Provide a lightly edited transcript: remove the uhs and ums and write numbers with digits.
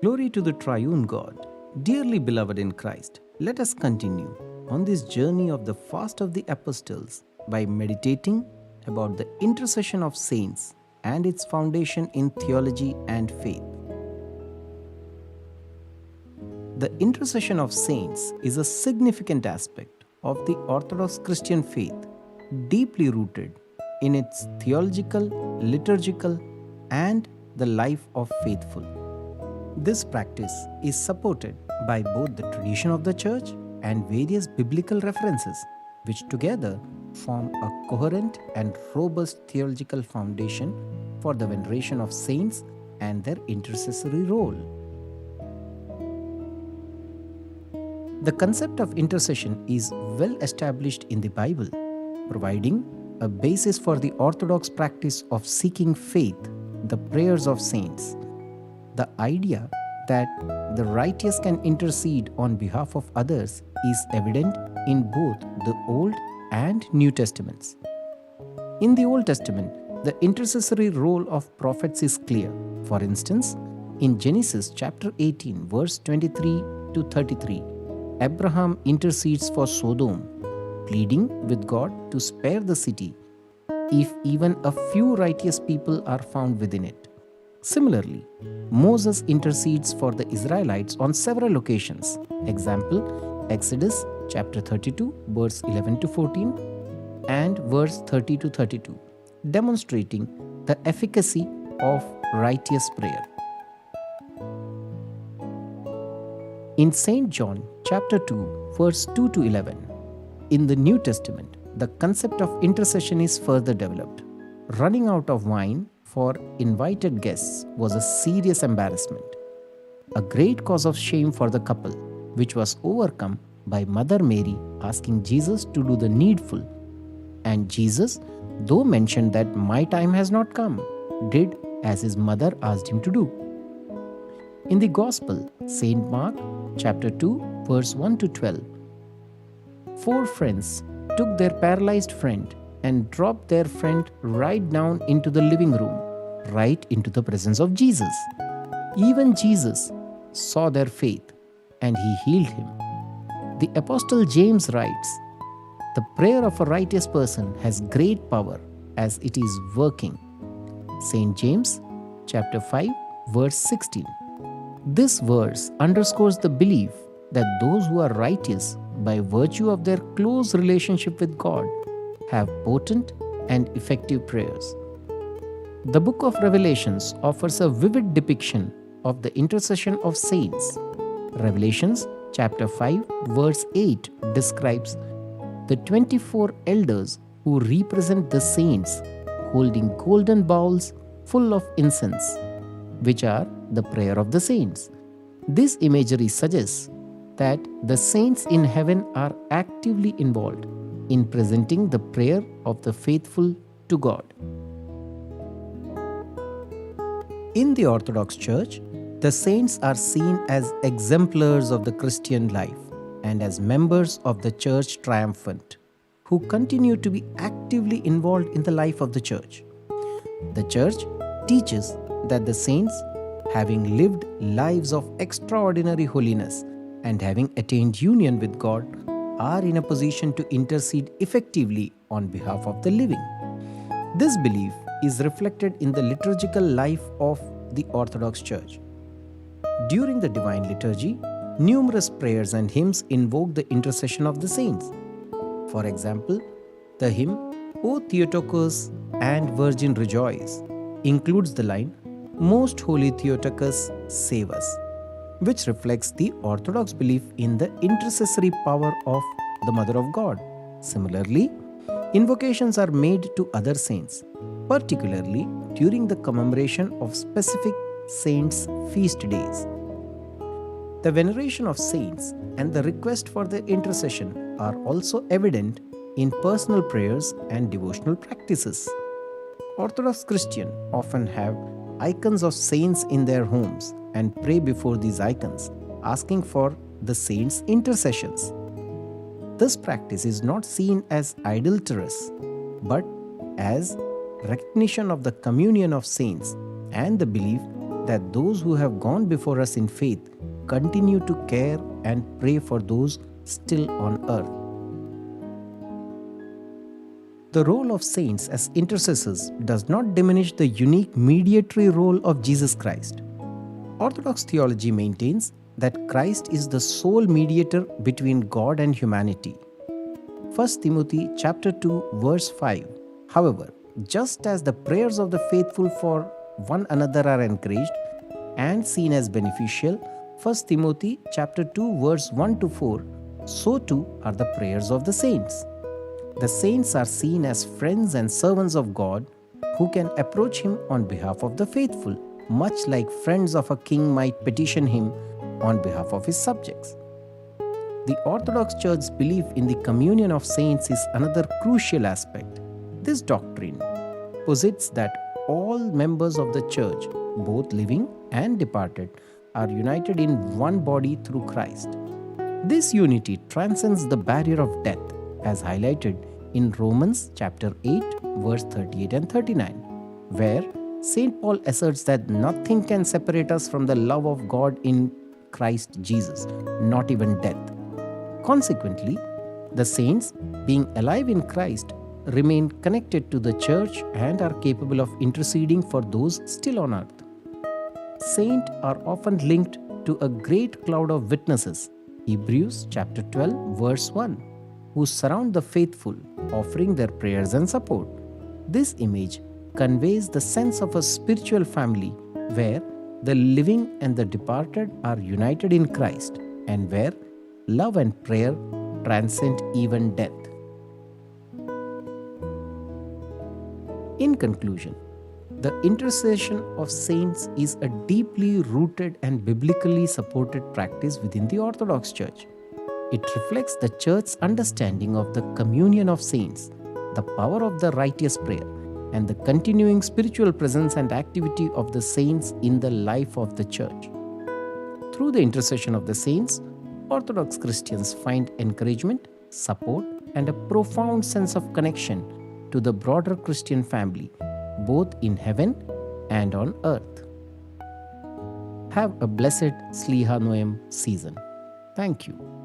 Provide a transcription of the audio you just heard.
Glory to the triune God. Dearly beloved in Christ, let us continue on this journey of the fast of the apostles by meditating about the intercession of saints and its foundation in theology and faith. The intercession of saints is a significant aspect of the Orthodox Christian faith, deeply rooted in its theological, liturgical, and the life of faithful. This practice is supported by both the tradition of the Church and various biblical references, which together form a coherent and robust theological foundation for the veneration of saints and their intercessory role. The concept of intercession is well established in the Bible, providing a basis for the Orthodox practice of seeking faith, the prayers of saints. The idea that the righteous can intercede on behalf of others is evident in both the Old and New Testaments. In the Old Testament, the intercessory role of prophets is clear. For instance, in Genesis chapter 18, verse 23 to 33, Abraham intercedes for Sodom, pleading with God to spare the city if even a few righteous people are found within it. Similarly, Moses intercedes for the Israelites on several occasions. Example, Exodus chapter 32, verse 11 to 14 and verse 30 to 32, demonstrating the efficacy of righteous prayer. In St. John chapter 2, verse 2 to 11, in the New Testament, the concept of intercession is further developed. Running out of wine for invited guests was a serious embarrassment, a great cause of shame for the couple, which was overcome by Mother Mary asking Jesus to do the needful. And Jesus, though mentioned that my time has not come, did as his mother asked him to do. In the Gospel, St. Mark chapter 2, verse 1 to 12, 4 friends took their paralyzed friend and dropped their friend right down into the living room, right into the presence of Jesus. Even Jesus saw their faith and he healed him. The Apostle James writes, "The prayer of a righteous person has great power as it is working." St. James chapter 5, verse 16. This verse underscores the belief that those who are righteous by virtue of their close relationship with God have potent and effective prayers. The book of Revelations offers a vivid depiction of the intercession of saints. Revelations chapter 5, verse 8 describes the 24 elders who represent the saints holding golden bowls full of incense, which are the prayer of the saints. This imagery suggests that the saints in heaven are actively involved in presenting the prayer of the faithful to God. In the Orthodox Church, the saints are seen as exemplars of the Christian life and as members of the Church triumphant, who continue to be actively involved in the life of the Church. The Church teaches that the saints, having lived lives of extraordinary holiness and having attained union with God, are in a position to intercede effectively on behalf of the living. This belief is reflected in the liturgical life of the Orthodox Church. During the Divine Liturgy, numerous prayers and hymns invoke the intercession of the saints. For example, the hymn "O Theotokos and Virgin Rejoice" includes the line "Most Holy Theotokos, save us," which reflects the Orthodox belief in the intercessory power of the Mother of God. Similarly, invocations are made to other saints, particularly during the commemoration of specific saints' feast days. The veneration of saints and the request for their intercession are also evident in personal prayers and devotional practices. Orthodox Christians often have icons of saints in their homes and pray before these icons, asking for the saints' intercessions. This practice is not seen as idolatrous, but as recognition of the communion of saints and the belief that those who have gone before us in faith continue to care and pray for those still on earth. The role of saints as intercessors does not diminish the unique mediatory role of Jesus Christ. Orthodox theology maintains that Christ is the sole mediator between God and humanity. 1 Timothy chapter 2 verse 5. However, just as the prayers of the faithful for one another are encouraged and seen as beneficial, 1 Timothy chapter 2 verse 1 to 4, so too are the prayers of the saints. The saints are seen as friends and servants of God who can approach Him on behalf of the faithful, much like friends of a king might petition him on behalf of his subjects. The Orthodox Church's belief in the communion of saints is another crucial aspect. This doctrine posits that all members of the Church, both living and departed, are united in one body through Christ. This unity transcends the barrier of death, as highlighted in Romans chapter 8, verse 38 and 39, where St. Paul asserts that nothing can separate us from the love of God in Christ Jesus, not even death. Consequently, the saints, being alive in Christ, remain connected to the Church and are capable of interceding for those still on earth. Saints are often linked to a great cloud of witnesses, Hebrews chapter 12, verse 1, who surround the faithful, offering their prayers and support. This image conveys the sense of a spiritual family where the living and the departed are united in Christ and where love and prayer transcend even death. In conclusion, the intercession of saints is a deeply rooted and biblically supported practice within the Orthodox Church. It reflects the Church's understanding of the communion of saints, the power of the righteous prayer, and the continuing spiritual presence and activity of the saints in the life of the Church. Through the intercession of the saints, Orthodox Christians find encouragement, support, and a profound sense of connection to the broader Christian family, both in heaven and on earth. Have a blessed Sliha Noem season. Thank you.